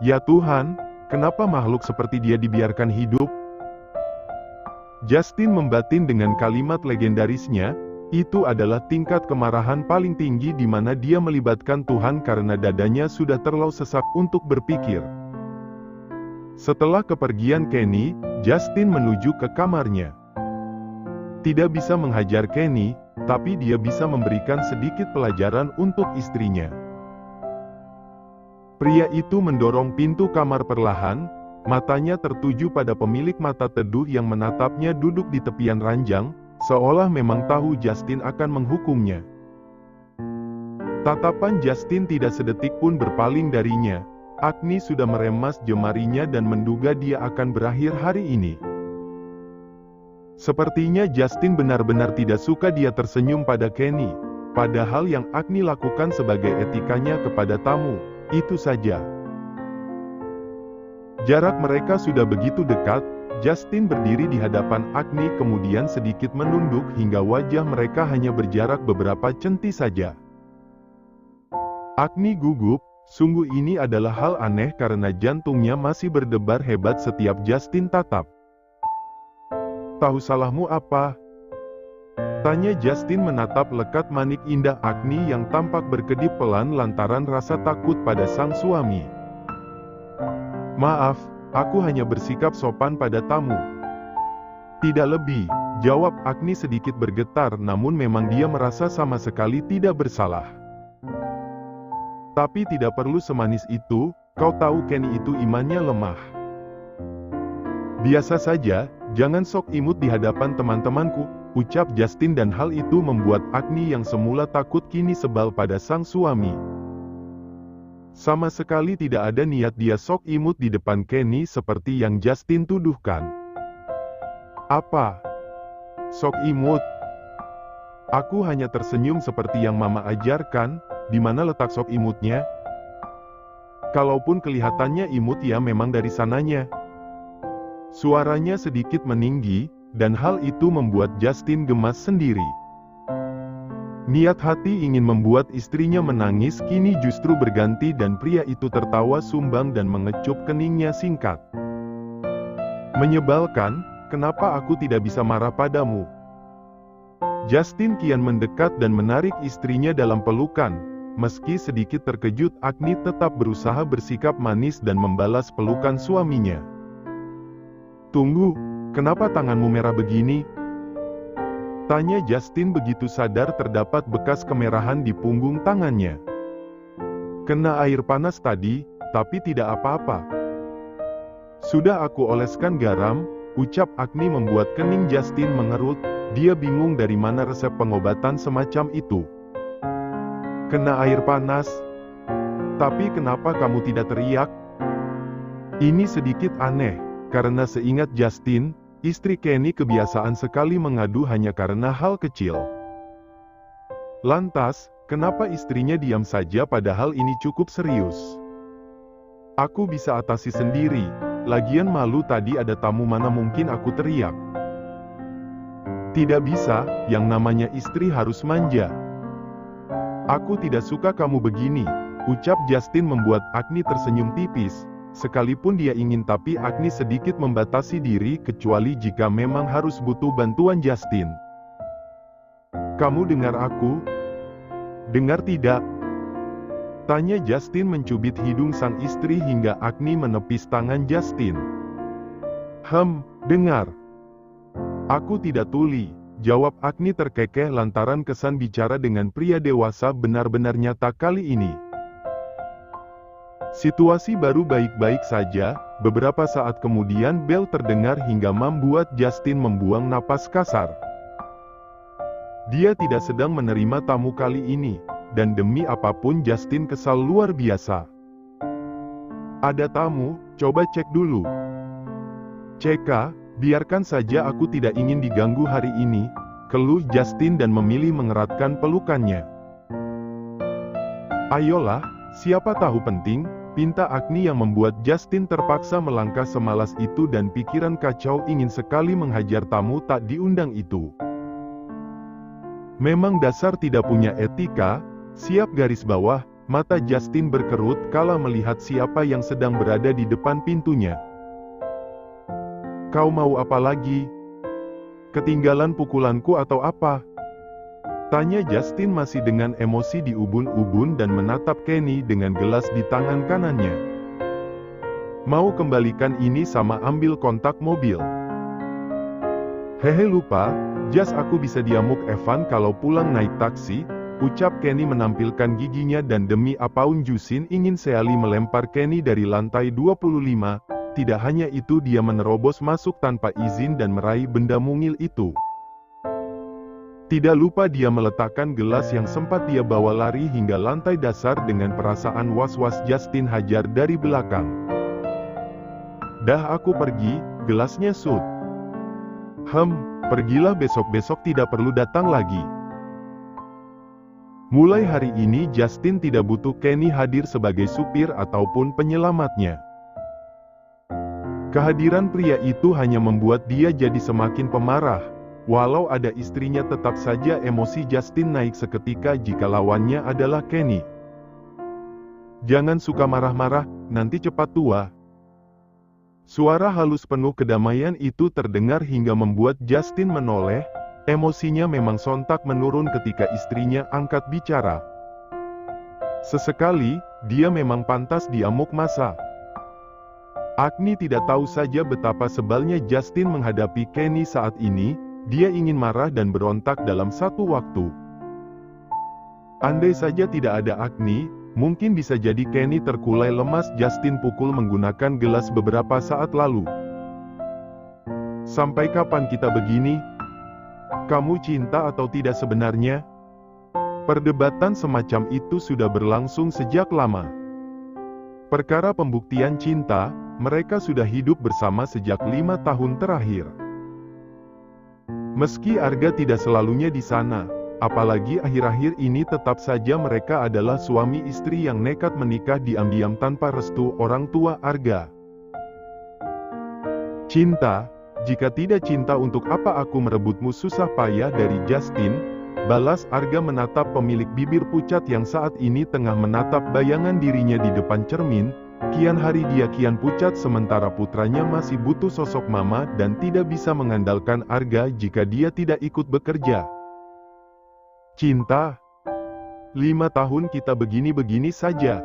Ya Tuhan, kenapa makhluk seperti dia dibiarkan hidup? Justin membatin dengan kalimat legendarisnya, itu adalah tingkat kemarahan paling tinggi di mana dia melibatkan Tuhan karena dadanya sudah terlalu sesak untuk berpikir. Setelah kepergian Kenny, Justin menuju ke kamarnya. Tidak bisa menghajar Kenny, tapi dia bisa memberikan sedikit pelajaran untuk istrinya. Pria itu mendorong pintu kamar perlahan, matanya tertuju pada pemilik mata teduh yang menatapnya duduk di tepian ranjang, seolah memang tahu Justin akan menghukumnya. Tatapan Justin tidak sedetik pun berpaling darinya. Agni sudah meremas jemarinya dan menduga dia akan berakhir hari ini. Sepertinya Justin benar-benar tidak suka dia tersenyum pada Kenny, padahal yang Agni lakukan sebagai etikanya kepada tamu, itu saja. Jarak mereka sudah begitu dekat, Justin berdiri di hadapan Agni kemudian sedikit menunduk hingga wajah mereka hanya berjarak beberapa centi saja. Agni gugup, sungguh ini adalah hal aneh karena jantungnya masih berdebar hebat setiap Justin tatap. Tahu salahmu apa? Tanya Justin menatap lekat manik indah Agni yang tampak berkedip pelan lantaran rasa takut pada sang suami. Maaf, aku hanya bersikap sopan pada tamu. Tidak lebih, jawab Agni sedikit bergetar namun memang dia merasa sama sekali tidak bersalah. Tapi tidak perlu semanis itu, kau tahu Kenny itu imannya lemah. Biasa saja, jangan sok imut di hadapan teman-temanku, ucap Justin dan hal itu membuat Agni yang semula takut kini sebal pada sang suami. Sama sekali tidak ada niat dia sok imut di depan Kenny seperti yang Justin tuduhkan. Apa? Sok imut? Aku hanya tersenyum seperti yang Mama ajarkan, di mana letak sok imutnya? Kalaupun kelihatannya imut ya memang dari sananya. Suaranya sedikit meninggi, dan hal itu membuat Justin gemas sendiri. Niat hati ingin membuat istrinya menangis kini justru berganti dan pria itu tertawa sumbang dan mengecup keningnya singkat. Menyebalkan, kenapa aku tidak bisa marah padamu? Justin kian mendekat dan menarik istrinya dalam pelukan. Meski sedikit terkejut, Agni tetap berusaha bersikap manis dan membalas pelukan suaminya. Tunggu, kenapa tanganmu merah begini? Tanya Justin begitu sadar terdapat bekas kemerahan di punggung tangannya. Kena air panas tadi, tapi tidak apa-apa. Sudah aku oleskan garam, ucap Agni membuat kening Justin mengerut, dia bingung dari mana resep pengobatan semacam itu. Kena air panas? Tapi kenapa kamu tidak teriak? Ini sedikit aneh, karena seingat Justin, istri Kenny kebiasaan sekali mengadu hanya karena hal kecil. Lantas, kenapa istrinya diam saja padahal ini cukup serius? Aku bisa atasi sendiri, lagian malu tadi ada tamu mana mungkin aku teriak. Tidak bisa, yang namanya istri harus manja. Aku tidak suka kamu begini, ucap Justin membuat Agni tersenyum tipis. Sekalipun dia ingin tapi Agni sedikit membatasi diri kecuali jika memang harus butuh bantuan Justin. Kamu dengar aku? Dengar tidak? Tanya Justin mencubit hidung sang istri hingga Agni menepis tangan Justin. Dengar. Aku tidak tuli, jawab Agni terkekeh lantaran kesan bicara dengan pria dewasa benar-benar nyata kali ini. Situasi baru baik-baik saja, beberapa saat kemudian bel terdengar hingga membuat Justin membuang napas kasar. Dia tidak sedang menerima tamu kali ini, dan demi apapun Justin kesal luar biasa. Ada tamu, coba cek dulu. Ceka, biarkan saja aku tidak ingin diganggu hari ini, keluh Justin dan memilih mengeratkan pelukannya. Ayolah, siapa tahu penting, pinta Agni yang membuat Justin terpaksa melangkah semalas itu dan pikiran kacau ingin sekali menghajar tamu tak diundang itu. Memang dasar tidak punya etika, siap garis bawah, Mata Justin berkerut kala melihat siapa yang sedang berada di depan pintunya. "Kau mau apa lagi? Ketinggalan pukulanku atau apa?" tanya Justin masih dengan emosi di ubun-ubun dan menatap Kenny dengan gelas di tangan kanannya. "Mau kembalikan ini sama ambil kontak mobil." "Hehe, lupa, jas aku bisa diamuk Evan kalau pulang naik taksi," ucap Kenny menampilkan giginya dan demi apapun Justin ingin sekali melempar Kenny dari lantai 25, tidak hanya itu dia menerobos masuk tanpa izin dan meraih benda mungil itu. Tidak lupa dia meletakkan gelas yang sempat dia bawa lari hingga lantai dasar dengan perasaan was-was Justin hajar dari belakang. "Dah aku pergi, gelasnya sud." Pergilah besok-besok tidak perlu datang lagi." Mulai hari ini Justin tidak butuh Kenny hadir sebagai supir ataupun penyelamatnya. Kehadiran pria itu hanya membuat dia jadi semakin pemarah. Walau ada istrinya tetap saja emosi Justin naik seketika jika lawannya adalah Kenny. "Jangan suka marah-marah, nanti cepat tua." Suara halus penuh kedamaian itu terdengar hingga membuat Justin menoleh. Emosinya memang sontak menurun ketika istrinya angkat bicara. Sesekali, dia memang pantas diamuk masa. Agni tidak tahu saja betapa sebalnya Justin menghadapi Kenny saat ini. Dia ingin marah dan berontak dalam satu waktu. Andai saja tidak ada Agni, mungkin bisa jadi Kenny terkulai lemas Justin pukul menggunakan gelas beberapa saat lalu. "Sampai kapan kita begini? Kamu cinta atau tidak sebenarnya?" Perdebatan semacam itu sudah berlangsung sejak lama. Perkara pembuktian cinta, mereka sudah hidup bersama sejak 5 tahun terakhir. Meski Arga tidak selalunya di sana, apalagi akhir-akhir ini tetap saja mereka adalah suami istri yang nekat menikah diam-diam tanpa restu orang tua Arga. "Cinta, jika tidak cinta untuk apa aku merebutmu susah payah?" dari Justin, balas Arga menatap pemilik bibir pucat yang saat ini tengah menatap bayangan dirinya di depan cermin. Kian hari dia kian pucat sementara putranya masih butuh sosok mama dan tidak bisa mengandalkan Arga jika dia tidak ikut bekerja. "Cinta? 5 tahun kita begini-begini saja.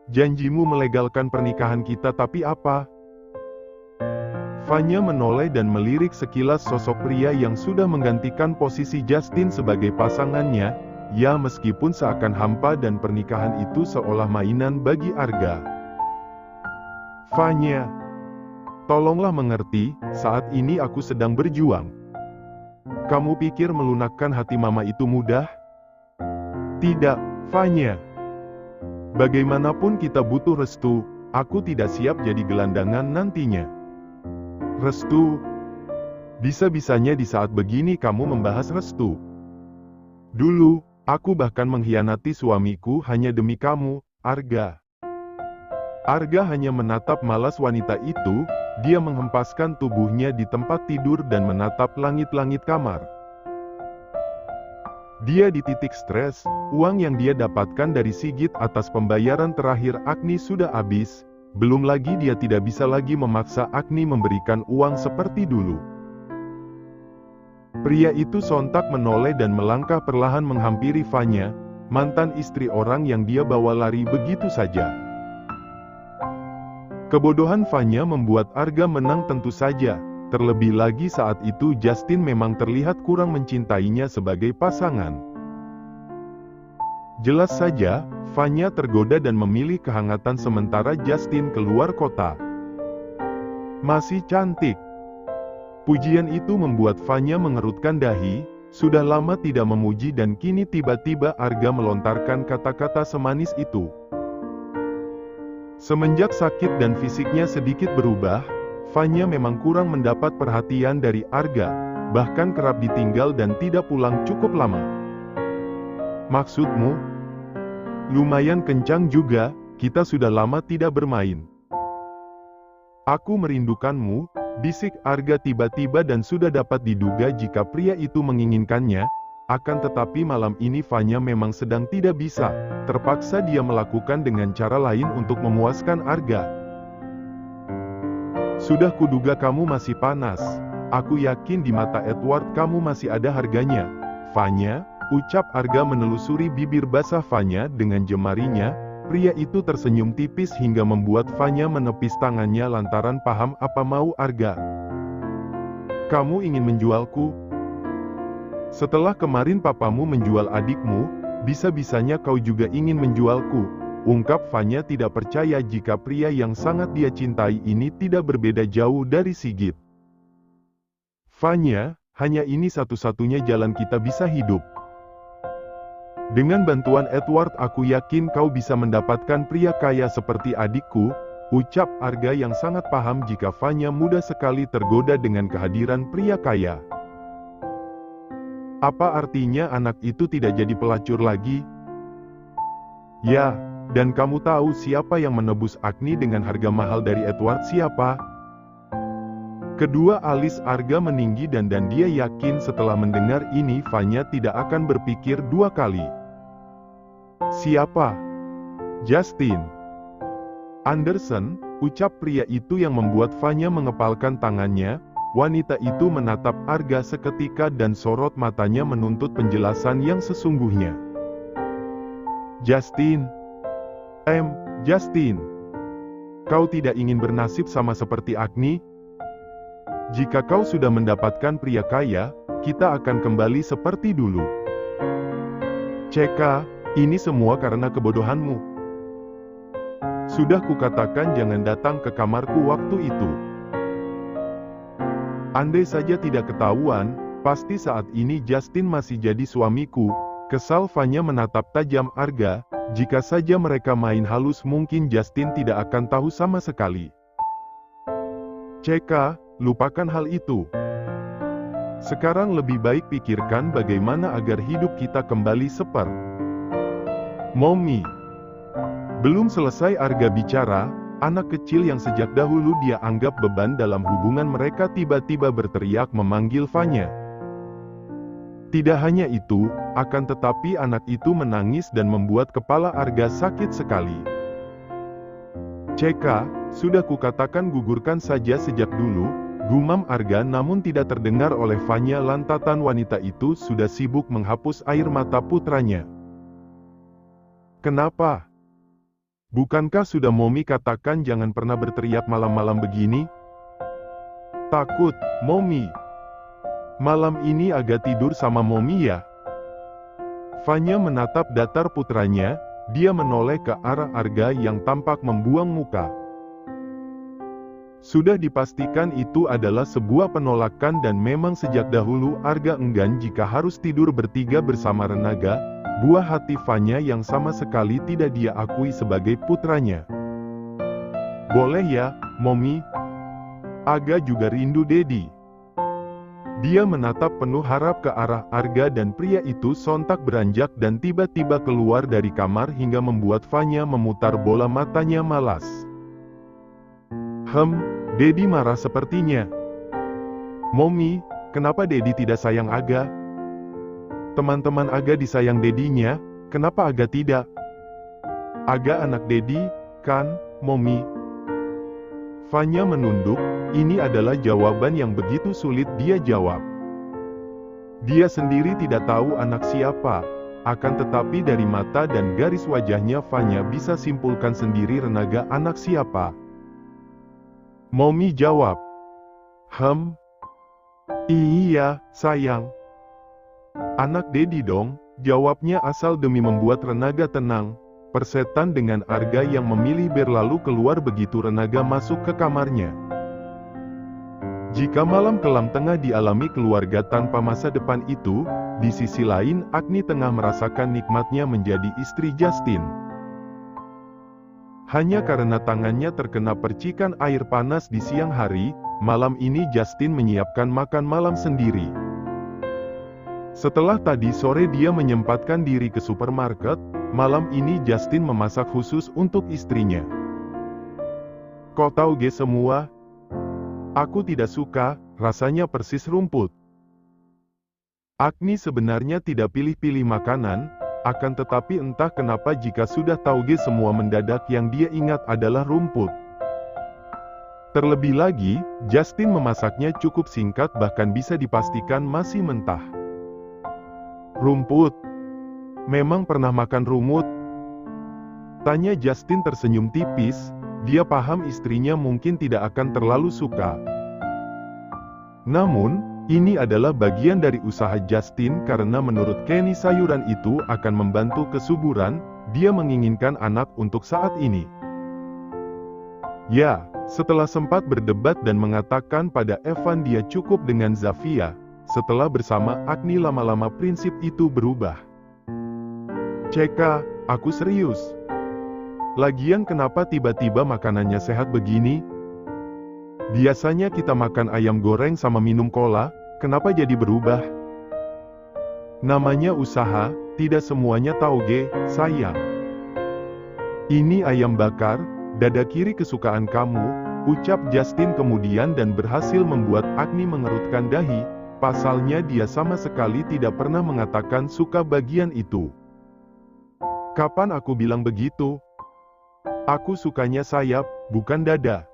Janjimu melegalkan pernikahan kita tapi apa?" Vanya menoleh dan melirik sekilas sosok pria yang sudah menggantikan posisi Justin sebagai pasangannya. Ya, meskipun seakan hampa dan pernikahan itu seolah mainan bagi Arga. "Vanya, tolonglah mengerti, saat ini aku sedang berjuang. Kamu pikir melunakkan hati mama itu mudah? Tidak, Vanya. Bagaimanapun kita butuh restu, aku tidak siap jadi gelandangan nantinya." "Restu? Bisa-bisanya di saat begini kamu membahas restu. Dulu, aku bahkan mengkhianati suamiku hanya demi kamu, Arga." Arga hanya menatap malas wanita itu. Dia menghempaskan tubuhnya di tempat tidur dan menatap langit-langit kamar. Dia di titik stres. Uang yang dia dapatkan dari Sigit atas pembayaran terakhir Agni sudah habis. Belum lagi dia tidak bisa lagi memaksa Agni memberikan uang seperti dulu. Pria itu sontak menoleh dan melangkah perlahan menghampiri Vanya, mantan istri orang yang dia bawa lari begitu saja. Kebodohan Vanya membuat Arga menang tentu saja, terlebih lagi saat itu Justin memang terlihat kurang mencintainya sebagai pasangan. Jelas saja, Vanya tergoda dan memilih kehangatan sementara Justin keluar kota. "Masih cantik." Pujian itu membuat Vanya mengerutkan dahi. Sudah lama tidak memuji dan kini tiba-tiba Arga melontarkan kata-kata semanis itu. Semenjak sakit dan fisiknya sedikit berubah, Vanya memang kurang mendapat perhatian dari Arga, bahkan kerap ditinggal dan tidak pulang cukup lama. "Maksudmu? Lumayan kencang juga, kita sudah lama tidak bermain." "Aku merindukanmu," bisik Arga tiba-tiba dan sudah dapat diduga jika pria itu menginginkannya. Akan tetapi malam ini Fanya memang sedang tidak bisa. Terpaksa dia melakukan dengan cara lain untuk memuaskan Arga. Sudah kuduga kamu masih panas. Aku yakin di mata Edward kamu masih ada harganya. Fanya, ucap Arga menelusuri bibir basah Fanya dengan jemarinya. Pria itu tersenyum tipis hingga membuat Fanya menepis tangannya lantaran paham apa mau Arga. Kamu ingin menjualku? Setelah kemarin papamu menjual adikmu, bisa-bisanya kau juga ingin menjualku. Ungkap Fanya tidak percaya jika pria yang sangat dia cintai ini tidak berbeda jauh dari Sigit. Fanya, hanya ini satu-satunya jalan kita bisa hidup. Dengan bantuan Edward aku yakin kau bisa mendapatkan pria kaya seperti adikku, ucap Arga yang sangat paham jika Fanya mudah sekali tergoda dengan kehadiran pria kaya. Apa artinya anak itu tidak jadi pelacur lagi? Ya, dan kamu tahu siapa yang menebus Agni dengan harga mahal dari Edward siapa? Kedua alis Arga meninggi dan dia yakin setelah mendengar ini Fanya tidak akan berpikir dua kali. Siapa? Justin. Anderson, ucap pria itu yang membuat Fanya mengepalkan tangannya. Wanita itu menatap Arga seketika dan sorot matanya menuntut penjelasan yang sesungguhnya. Justin. Justin. Kau tidak ingin bernasib sama seperti Agni? Jika kau sudah mendapatkan pria kaya, kita akan kembali seperti dulu. CK, ini semua karena kebodohanmu. Sudah kukatakan jangan datang ke kamarku waktu itu. Andai saja tidak ketahuan, pasti saat ini Justin masih jadi suamiku. Kesal Fanya menatap tajam Arga, jika saja mereka main halus mungkin Justin tidak akan tahu sama sekali. CK, lupakan hal itu. Sekarang lebih baik pikirkan bagaimana agar hidup kita kembali seperti Mommy. Belum selesai Arga bicara, anak kecil yang sejak dahulu dia anggap beban dalam hubungan mereka tiba-tiba berteriak memanggil Fanya. Tidak hanya itu, akan tetapi anak itu menangis dan membuat kepala Arga sakit sekali. CK, sudah kukatakan gugurkan saja sejak dulu, gumam Arga namun tidak terdengar oleh Fanya lantaran wanita itu sudah sibuk menghapus air mata putranya. Kenapa? Bukankah sudah Mommy katakan jangan pernah berteriak malam-malam begini? Takut, Mommy. Malam ini agak tidur sama Mommy ya? Fanya menatap datar putranya, dia menoleh ke arah Arga yang tampak membuang muka. Sudah dipastikan itu adalah sebuah penolakan dan memang sejak dahulu Arga enggan jika harus tidur bertiga bersama Renaga, buah hati Fanya yang sama sekali tidak dia akui sebagai putranya. Boleh ya, Mommy? Aga juga rindu Daddy. Dia menatap penuh harap ke arah Arga dan pria itu sontak beranjak dan tiba-tiba keluar dari kamar hingga membuat Fanya memutar bola matanya malas. Daddy marah sepertinya. Mommy, kenapa Daddy tidak sayang Aga? Teman-teman Aga disayang Dedinya, kenapa Aga tidak? Aga anak Daddy, kan, Mommy? Fanya menunduk, ini adalah jawaban yang begitu sulit dia jawab. Dia sendiri tidak tahu anak siapa, akan tetapi dari mata dan garis wajahnya Fanya bisa simpulkan sendiri Renaga anak siapa. Mommy jawab. Iya, sayang. Anak Daddy dong, jawabnya asal demi membuat Renaga tenang. Persetan dengan Arga yang memilih berlalu keluar begitu Renaga masuk ke kamarnya. Jika malam kelam tengah dialami keluarga tanpa masa depan itu, di sisi lain Agni tengah merasakan nikmatnya menjadi istri Justin. Hanya karena tangannya terkena percikan air panas di siang hari, malam ini Justin menyiapkan makan malam sendiri. Setelah tadi sore dia menyempatkan diri ke supermarket, malam ini Justin memasak khusus untuk istrinya. Kau tahu semua? Aku tidak suka, rasanya persis rumput. Agni sebenarnya tidak pilih-pilih makanan, akan tetapi entah kenapa jika sudah tauge semua mendadak yang dia ingat adalah rumput. Terlebih lagi, Justin memasaknya cukup singkat bahkan bisa dipastikan masih mentah. Rumput? Memang pernah makan rumput? Tanya Justin tersenyum tipis, dia paham istrinya mungkin tidak akan terlalu suka. Namun, ini adalah bagian dari usaha Justin karena menurut Kenny sayuran itu akan membantu kesuburan, dia menginginkan anak untuk saat ini. Ya, setelah sempat berdebat dan mengatakan pada Evan dia cukup dengan Zafia, setelah bersama Agni lama-lama prinsip itu berubah. Ceka, aku serius. Lagian kenapa tiba-tiba makanannya sehat begini? Biasanya kita makan ayam goreng sama minum cola, kenapa jadi berubah? Namanya usaha, tidak semuanya tauge, sayang. Ini ayam bakar, dada kiri kesukaan kamu, ucap Justin kemudian dan berhasil membuat Agni mengerutkan dahi, pasalnya dia sama sekali tidak pernah mengatakan suka bagian itu. Kapan aku bilang begitu? Aku sukanya sayap, bukan dada.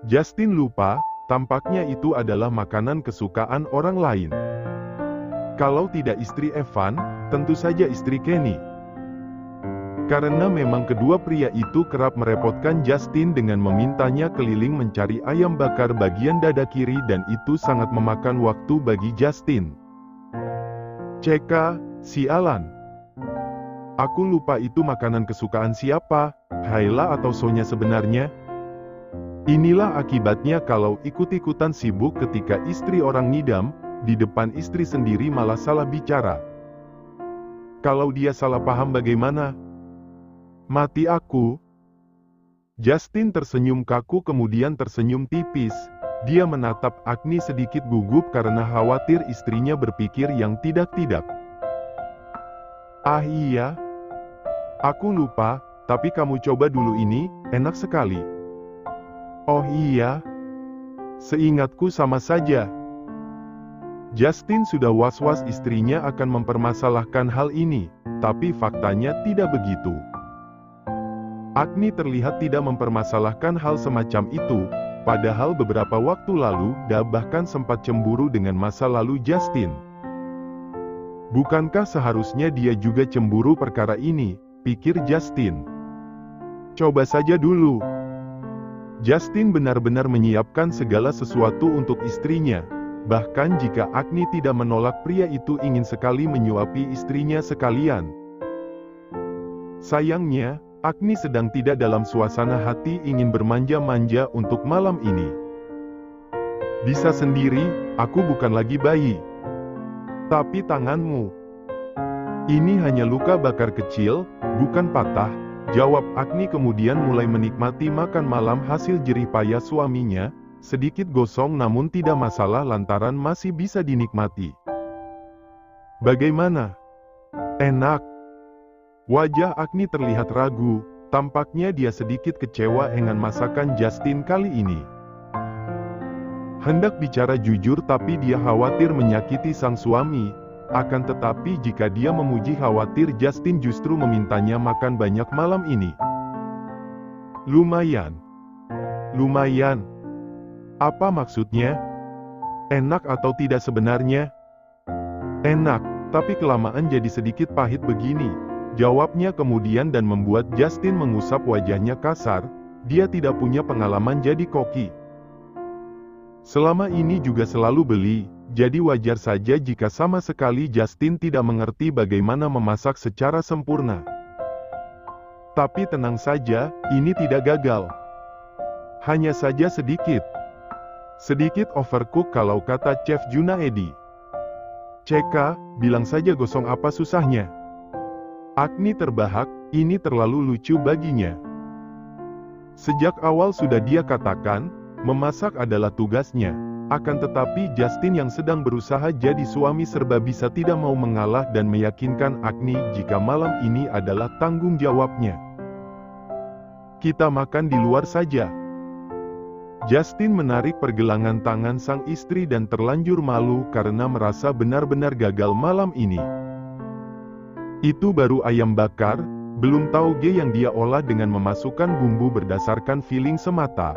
Justin lupa, tampaknya itu adalah makanan kesukaan orang lain. Kalau tidak istri Evan, tentu saja istri Kenny. Karena memang kedua pria itu kerap merepotkan Justin dengan memintanya keliling mencari ayam bakar bagian dada kiri dan itu sangat memakan waktu bagi Justin. Ceka, sialan. Aku lupa itu makanan kesukaan siapa, Hayla atau Sonya sebenarnya. Inilah akibatnya kalau ikut-ikutan sibuk ketika istri orang ngidam, di depan istri sendiri malah salah bicara. Kalau dia salah paham bagaimana? Mati aku. Justin tersenyum kaku kemudian tersenyum tipis. Dia menatap Agni sedikit gugup karena khawatir istrinya berpikir yang tidak-tidak. Ah iya. Aku lupa, tapi kamu coba dulu ini, enak sekali. Oh iya, seingatku sama saja. Justin sudah was-was istrinya akan mempermasalahkan hal ini, tapi faktanya tidak begitu. Agni terlihat tidak mempermasalahkan hal semacam itu, padahal beberapa waktu lalu dia bahkan sempat cemburu dengan masa lalu Justin. Bukankah seharusnya dia juga cemburu perkara ini, pikir Justin. Coba saja dulu. Justin benar-benar menyiapkan segala sesuatu untuk istrinya. Bahkan jika Agni tidak menolak, pria itu ingin sekali menyuapi istrinya sekalian. Sayangnya, Agni sedang tidak dalam suasana hati ingin bermanja-manja untuk malam ini. Bisa sendiri, aku bukan lagi bayi. Tapi tanganmu. Ini hanya luka bakar kecil, bukan patah. Jawab Agni kemudian mulai menikmati makan malam hasil jerih payah suaminya, sedikit gosong namun tidak masalah lantaran masih bisa dinikmati. Bagaimana? Enak. Wajah Agni terlihat ragu, tampaknya dia sedikit kecewa dengan masakan Justin kali ini. Hendak bicara jujur tapi dia khawatir menyakiti sang suami. Akan tetapi jika dia memuji khawatir Justin justru memintanya makan banyak malam ini. Lumayan. Lumayan. Apa maksudnya? Enak atau tidak sebenarnya? Enak, tapi kelamaan jadi sedikit pahit begini. Jawabnya kemudian dan membuat Justin mengusap wajahnya kasar. Dia tidak punya pengalaman jadi koki. Selama ini juga selalu beli. Jadi wajar saja jika sama sekali Justin tidak mengerti bagaimana memasak secara sempurna. Tapi tenang saja, ini tidak gagal. Hanya saja sedikit. Sedikit overcook kalau kata Chef Junaedi. Ceka, bilang saja gosong apa susahnya. Agni terbahak, ini terlalu lucu baginya. Sejak awal sudah dia katakan, memasak adalah tugasnya. Akan tetapi Justin yang sedang berusaha jadi suami serba bisa tidak mau mengalah dan meyakinkan Agni jika malam ini adalah tanggung jawabnya. Kita makan di luar saja. Justin menarik pergelangan tangan sang istri dan terlanjur malu karena merasa benar-benar gagal malam ini. Itu baru ayam bakar, belum tauge yang dia olah dengan memasukkan bumbu berdasarkan feeling semata.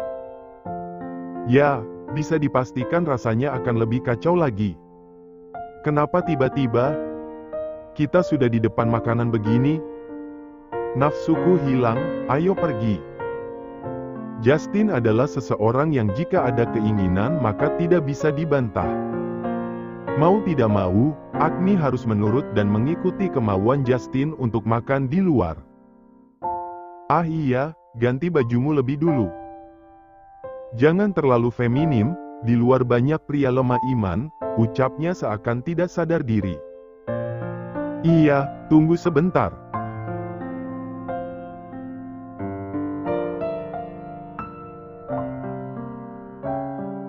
Ya, bisa dipastikan rasanya akan lebih kacau lagi. Kenapa tiba-tiba kita sudah di depan makanan begini? Nafsuku hilang, ayo pergi. Justin adalah seseorang yang jika ada keinginan maka tidak bisa dibantah. Mau tidak mau, Agni harus menurut dan mengikuti kemauan Justin untuk makan di luar. Ah iya, ganti bajumu lebih dulu. Jangan terlalu feminim, di luar banyak pria lemah iman, ucapnya seakan tidak sadar diri. Iya, tunggu sebentar.